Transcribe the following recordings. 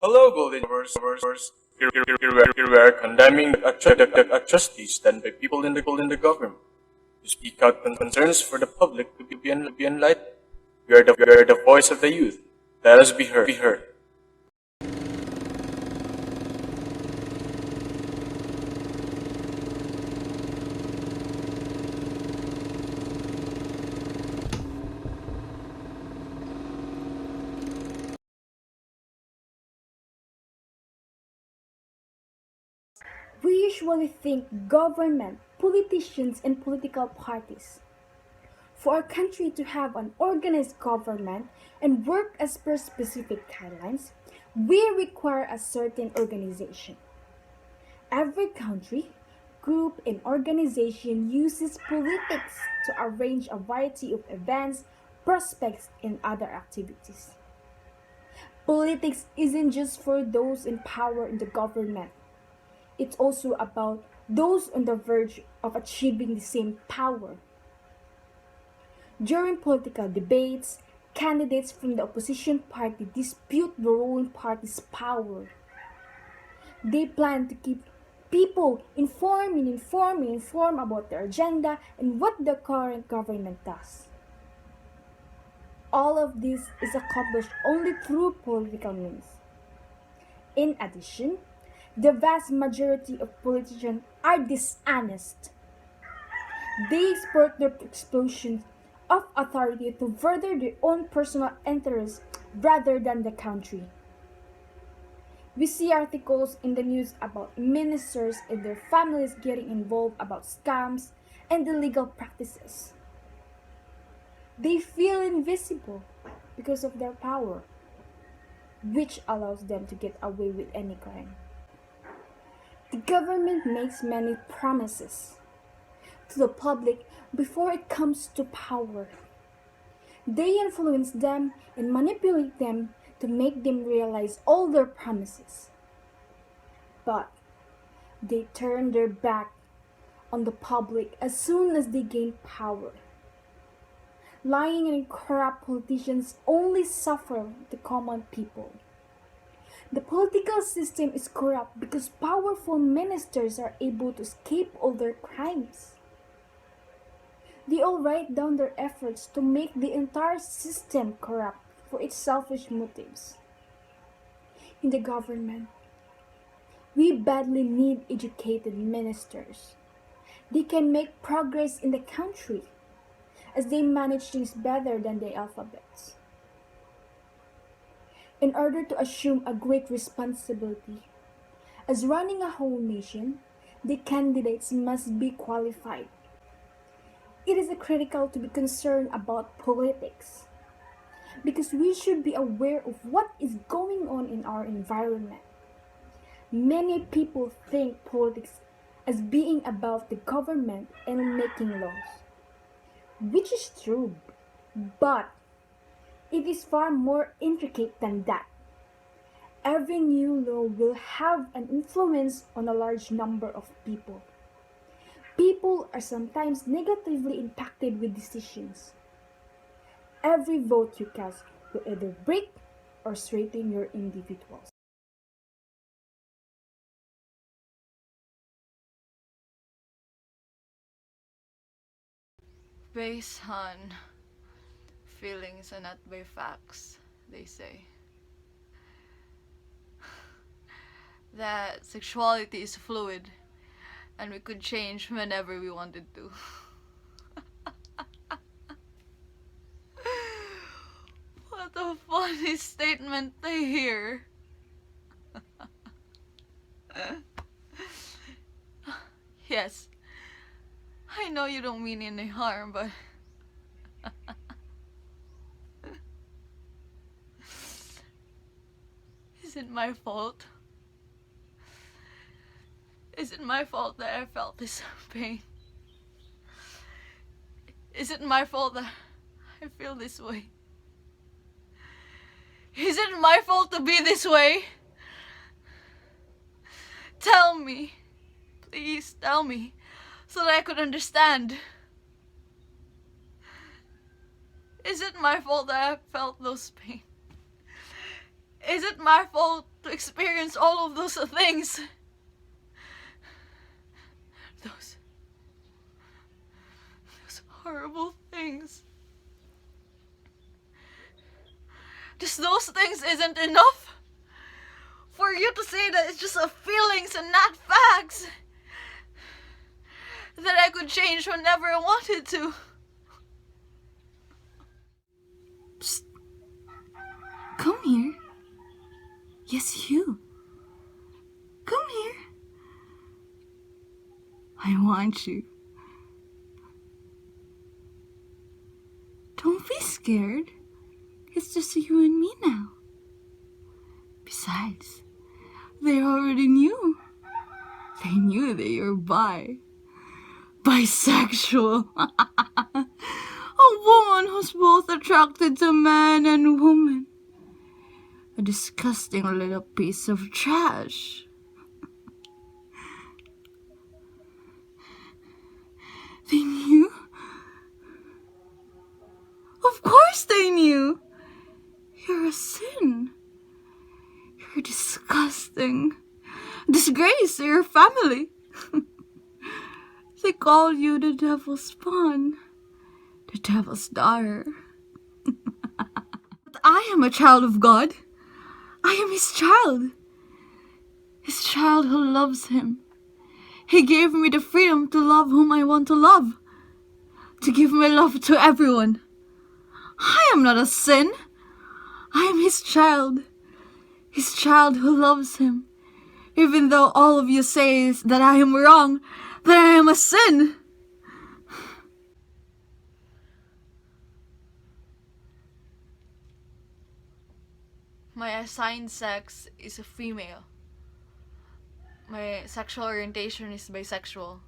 Hello, Golden Wars. Here we are condemning atrocities done by people in the government. To speak out concerns for the public to be enlightened. We are the voice of the youth. Let us be heard. We usually think government, politicians, and political parties. For a country to have an organized government and work as per specific guidelines, we require a certain organization. Every country, group, and organization uses politics to arrange a variety of events, prospects, and other activities. Politics isn't just for those in power in the government. It's also about those on the verge of achieving the same power. During political debates, candidates from the opposition party dispute the ruling party's power. They plan to keep people informed about their agenda and what the current government does. All of this is accomplished only through political means. In addition, the vast majority of politicians are dishonest. They exploit their explosion of authority to further their own personal interests rather than the country. We see articles in the news about ministers and their families getting involved about scams and illegal practices. They feel invisible because of their power, which allows them to get away with any crime. The government makes many promises to the public before it comes to power. They influence them and manipulate them to make them realize all their promises. But they turn their back on the public as soon as they gain power. Lying and corrupt politicians only suffer the common people. The political system is corrupt because powerful ministers are able to escape all their crimes. They all write down their efforts to make the entire system corrupt for its selfish motives. In the government, we badly need educated ministers. They can make progress in the country as they manage things better than the alphabets. In order to assume a great responsibility, as running a whole nation, the candidates must be qualified. It is critical to be concerned about politics because we should be aware of what is going on in our environment. Many people think politics as being about the government and making laws, which is true, but it is far more intricate than that. Every new law will have an influence on a large number of people. People are sometimes negatively impacted with decisions. Every vote you cast will either break or straighten your individuals. Based on feelings and not by facts, they say. That sexuality is fluid and we could change whenever we wanted to. What a funny statement to hear. Yes, I know you don't mean any harm, but is it my fault? Is it my fault that I felt this pain? Is it my fault that I feel this way? Is it my fault to be this way? Tell me. Please tell me. so that I could understand. Is it my fault that I felt those pain? Is it my fault to experience all of those things? Those horrible things. Just those things isn't enough for you to say that it's just a feelings and not facts. That I could change whenever I wanted to. Psst. Come here. Yes, you. Come here. I want you. Don't be scared. It's just you and me now. Besides, they already knew. They knew that you're bisexual. A woman who's both attracted to man and woman. A disgusting little piece of trash. They knew? Of course they knew. You're a sin. You're disgusting. Disgrace to your family. They call you the devil's spawn. The devil's daughter. But I am a child of God. I am his child. His child who loves him. He gave me the freedom to love whom I want to love. To give my love to everyone. I am not a sin. I am his child. His child who loves him. Even though all of you say that I am wrong, that I am a sin. My assigned sex is a female. My sexual orientation is bisexual.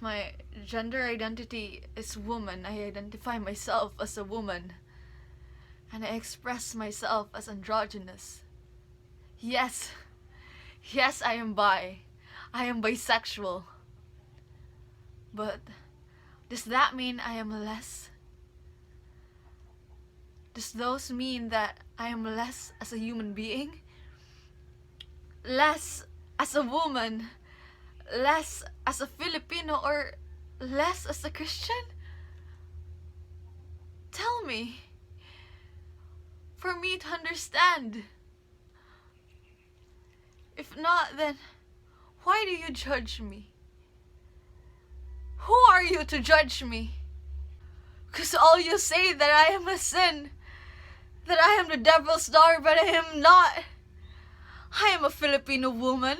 My gender identity is woman. I identify myself as a woman. And I express myself as androgynous. Yes, I am bi. I am bisexual. But does that mean I am less? Does those mean that I am less as a human being? Less as a woman? Less as a Filipino, or less as a Christian? Tell me. For me to understand. If not, then why do you judge me? Who are you to judge me? Because all you say that I am a sin, that I am the devil's daughter, but I am not. I am a Filipino woman.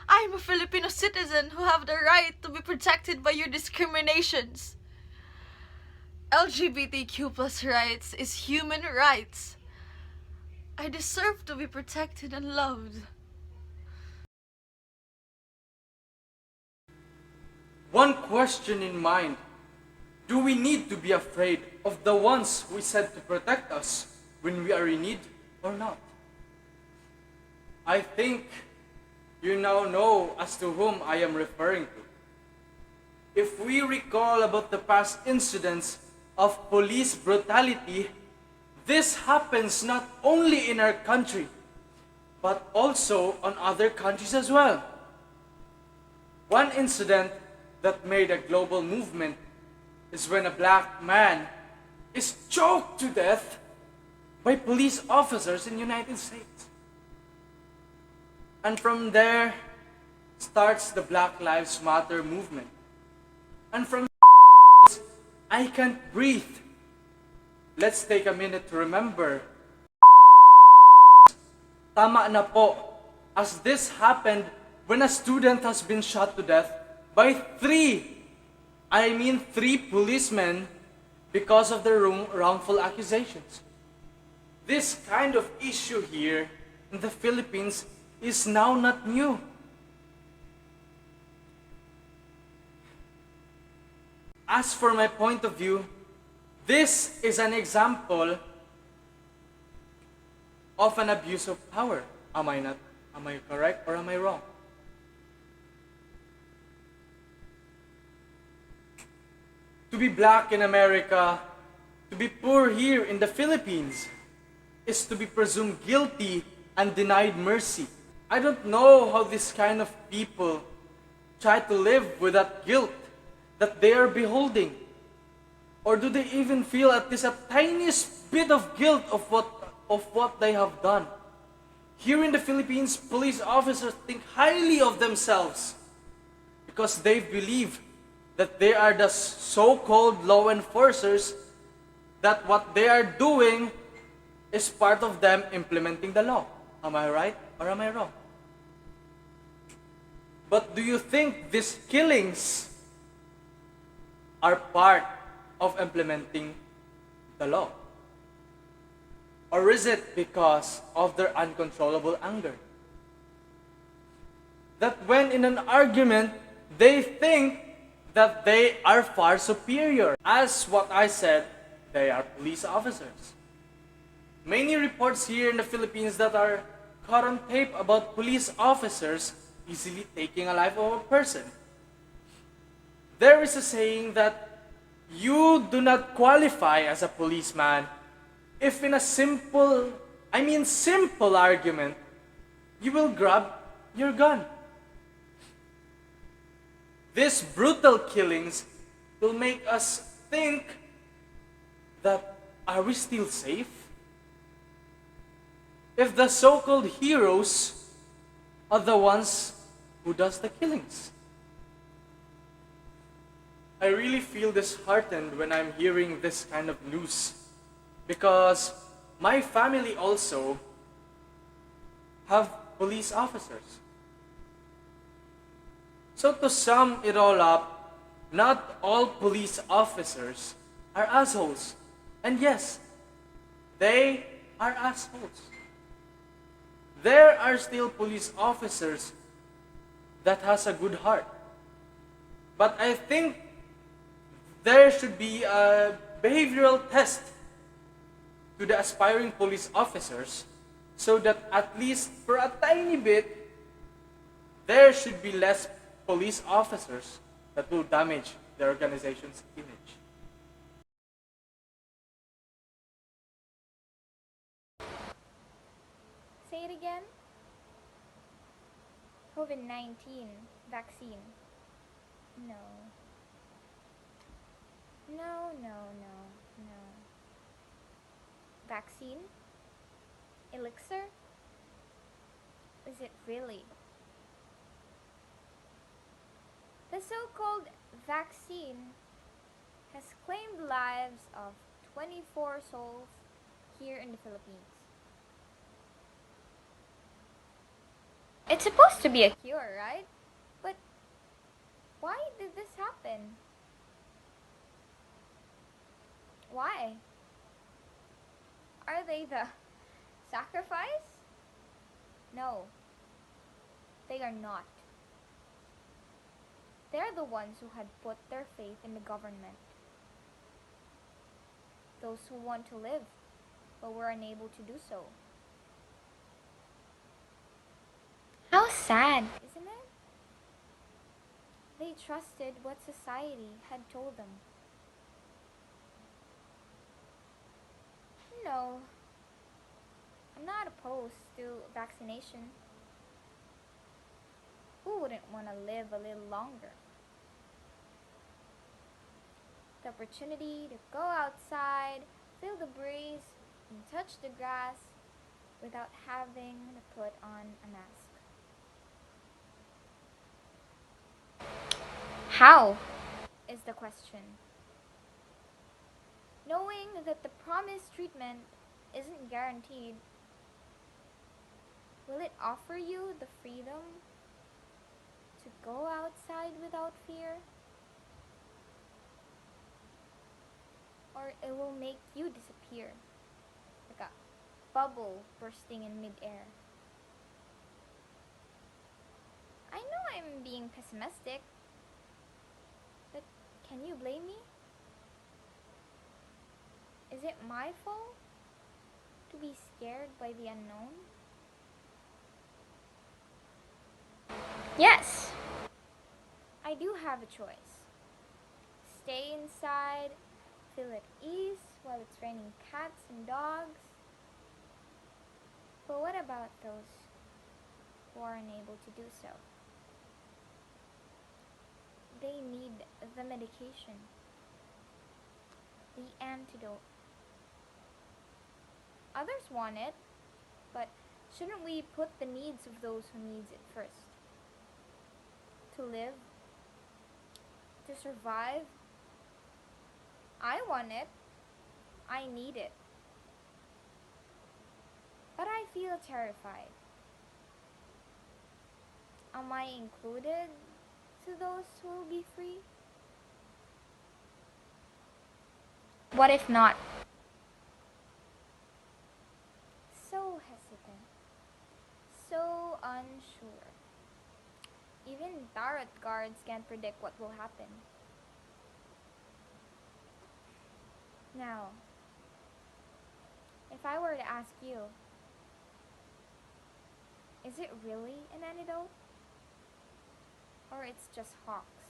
I am a Filipino citizen who have the right to be protected by your discriminations. LGBTQ plus rights is human rights. I deserve to be protected and loved. One question in mind. Do we need to be afraid of the ones we said to protect us when we are in need or not? I think you now know as to whom I am referring to. If we recall about the past incidents of police brutality, this happens not only in our country, but also on other countries as well. One incident that made a global movement is when a black man is choked to death by police officers in the United States. And from there starts the Black Lives Matter movement. And from I can't breathe. Let's take a minute to remember. Tama na po, as this happened when a student has been shot to death by three policemen because of their wrongful accusations. This kind of issue here in the Philippines is now not new. As for my point of view, this is an example of an abuse of power. Am I correct or am I wrong? To be black in America, to be poor here in the Philippines, is to be presumed guilty and denied mercy. I don't know how this kind of people try to live with that guilt that they are beholding. Or do they even feel at least a tiniest bit of guilt of what they have done? Here in the Philippines, police officers think highly of themselves because they believe that they are the so-called law enforcers, that what they are doing is part of them implementing the law. Am I right or am I wrong? But do you think these killings are part of implementing the law? Or is it because of their uncontrollable anger? That when in an argument, they think that they are far superior. As what I said, they are police officers. Many reports here in the Philippines that are caught on tape about police officers easily taking a life of a person. There is a saying that you do not qualify as a policeman if in a simple argument, you will grab your gun. These brutal killings will make us think that, are we still safe? If the so-called heroes are the ones who does the killings. I really feel disheartened when I'm hearing this kind of news, because my family also have police officers. So to sum it all up, not all police officers are assholes. And yes, they are assholes. There are still police officers that has a good heart. But I think there should be a behavioral test to the aspiring police officers so that at least for a tiny bit, there should be less police officers that will damage the organization's image. Say it again. COVID-19 vaccine. No. No, no, no, no. Vaccine? Elixir? Is it really? The so-called vaccine has claimed lives of 24 souls here in the Philippines. It's supposed to be a cure, right? But why did this happen? Why? Are they the sacrifice? No, they are not. They're the ones who had put their faith in the government. Those who want to live, but were unable to do so. How sad, isn't it? They trusted what society had told them. No, I'm not opposed to vaccination. Who wouldn't want to live a little longer? The opportunity to go outside, feel the breeze, and touch the grass without having to put on a mask. How is the question. Knowing that the promised treatment isn't guaranteed, will it offer you the freedom to go outside without fear? Or it will make you disappear, like a bubble bursting in midair? I know I'm being pessimistic, but can you blame me? Is it my fault to be scared by the unknown? Yes, I do have a choice. stay inside, feel at ease while it's raining cats and dogs. But what about those who are unable to do so? They need the medication, the antidote. Others want it, but shouldn't we put the needs of those who needs it first? To live, to survive. I want it. I need it. But I feel terrified. Am I included to those who will be free? What if not? So hesitant, so unsure. Even tarot cards can't predict what will happen. Now, if I were to ask you, is it really an antidote? Or it's just hawks?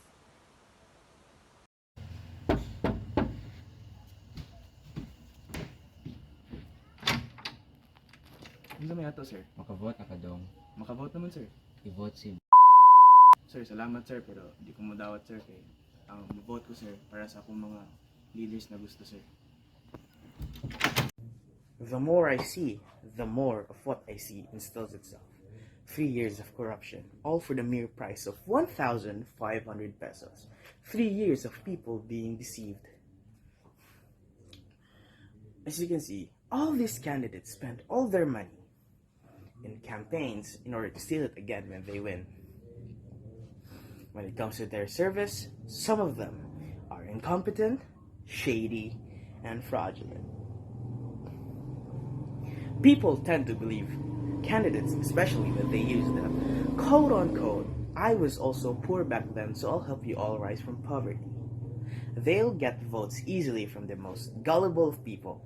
Ano may ato, sir? Makavote na ka dong. Makavote naman, sir. I-vote si Sir, salamat, sir, pero di ko madawat, sir, kay ang vote ko, sir, para sa akong mga leaders na gusto, sir. The more I see, the more of what I see instills itself. 3 years of corruption, all for the mere price of 1,500 pesos. 3 years of people being deceived. As you can see, all these candidates spend all their money in campaigns in order to steal it again when they win. When it comes to their service, some of them are incompetent, shady, and fraudulent. People tend to believe candidates, especially when they use the quote unquote, I was also poor back then, so I'll help you all rise from poverty. They'll get votes easily from the most gullible of people.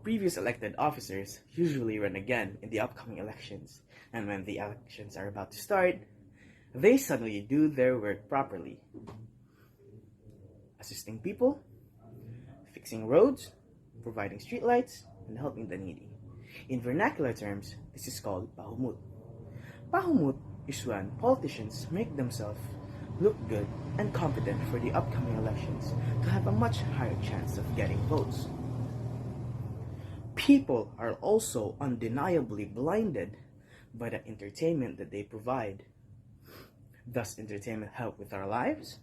Previous elected officers usually run again in the upcoming elections, and when the elections are about to start, they suddenly do their work properly. Assisting people, fixing roads, providing streetlights, and helping the needy. In vernacular terms, this is called pahumut. Pahumut is when politicians make themselves look good and competent for the upcoming elections to have a much higher chance of getting votes. People are also undeniably blinded by the entertainment that they provide. Does entertainment help with our lives?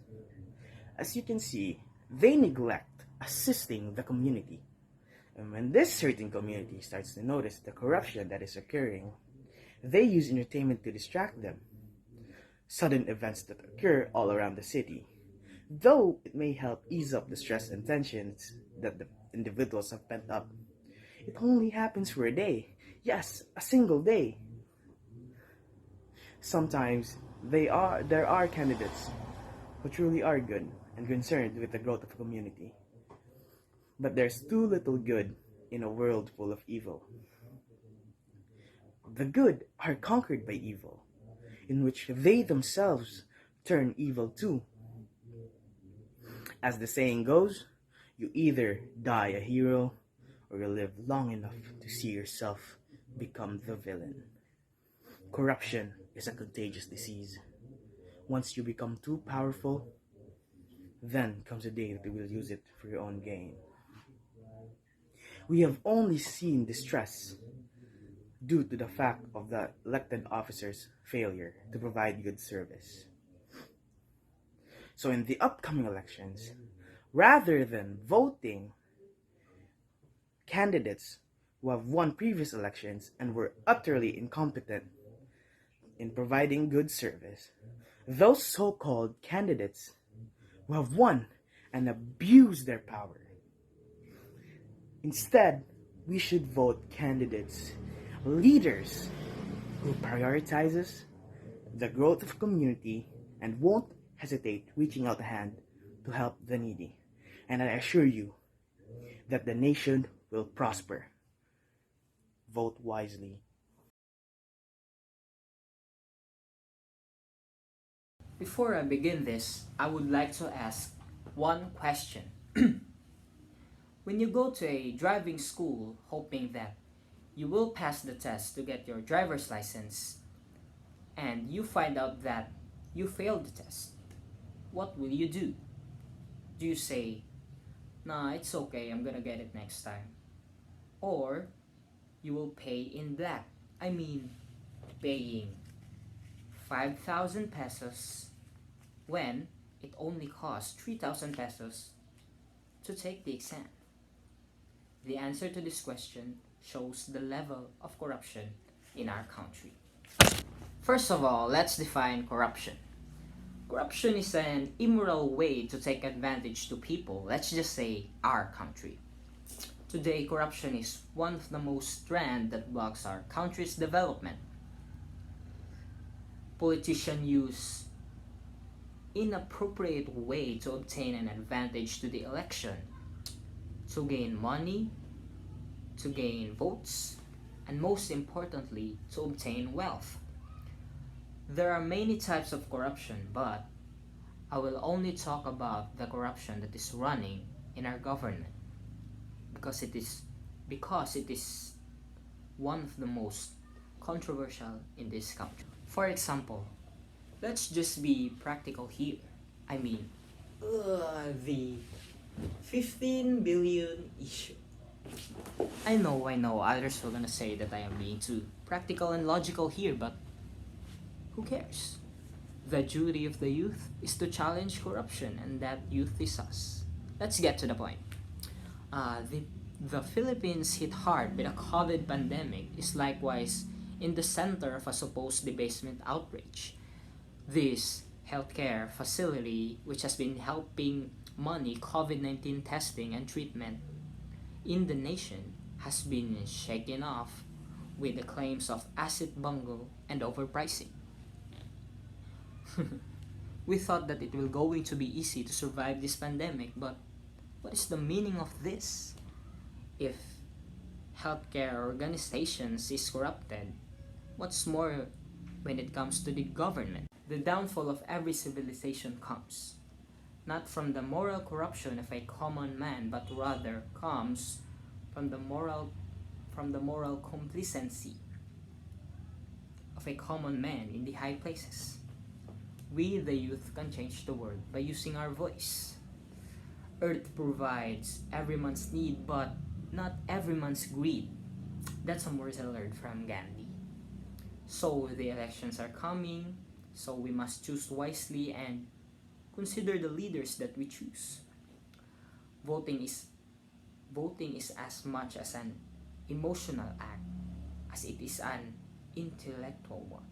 As you can see, they neglect assisting the community. And when this certain community starts to notice the corruption that is occurring, they use entertainment to distract them. Sudden events that occur all around the city, though it may help ease up the stress and tensions that the individuals have pent up, it only happens for a day. Yes, a single day. Sometimes there are candidates who truly are good and concerned with the growth of a community. But there's too little good in a world full of evil. The good are conquered by evil, in which they themselves turn evil too. As the saying goes, you either die a hero or you live long enough to see yourself become the villain. Corruption is a contagious disease. Once you become too powerful, then comes a day that you will use it for your own gain. We have only seen distress due to the fact of the elected officers' failure to provide good service. So in the upcoming elections, rather than voting candidates who have won previous elections and were utterly incompetent in providing good service, those so-called candidates who have won and abused their power. Instead, we should vote candidates, leaders who prioritizes the growth of community and won't hesitate reaching out a hand to help the needy. And I assure you that the nation will prosper. Vote wisely. Before I begin this, I would like to ask one question. When you go to a driving school hoping that you will pass the test to get your driver's license and you find out that you failed the test, what will you do? Do you say, nah, it's okay, I'm gonna get it next time? Or you will pay in black? I mean, paying 5,000 pesos when it only costs 3,000 pesos to take the exam. The answer to this question shows the level of corruption in our country. First of all, let's define corruption. Corruption is an immoral way to take advantage to people, let's just say our country. Today, corruption is one of the most trend that blocks our country's development. Politicians use inappropriate way to obtain an advantage to the election, to gain money, to gain votes, and most importantly, to obtain wealth. There are many types of corruption, but I will only talk about the corruption that is running in our government because it is one of the most controversial in this country. For example, let's just be practical here. I mean, the 15 billion issue. I know, others were gonna say that I am being too practical and logical here, but who cares? The duty of the youth is to challenge corruption, and that youth is us. Let's get to the point. The Philippines hit hard by the COVID pandemic is likewise in the center of a supposed debasement outrage. This healthcare facility, which has been helping money COVID-19 testing and treatment in the nation, has been shaken off with the claims of acid bungle and overpricing. We thought that it will going to be easy to survive this pandemic, but what is the meaning of this? If healthcare organizations is corrupted, what's more when it comes to the government? The downfall of every civilization comes not from the moral corruption of a common man, but rather comes from the moral complacency of a common man in the high places. We, the youth, can change the world by using our voice. Earth provides every man's need, but not every man's greed. That's some words I learned from Gandhi. So the elections are coming, so we must choose wisely and consider the leaders that we choose. Voting is as much as an emotional act as it is an intellectual one.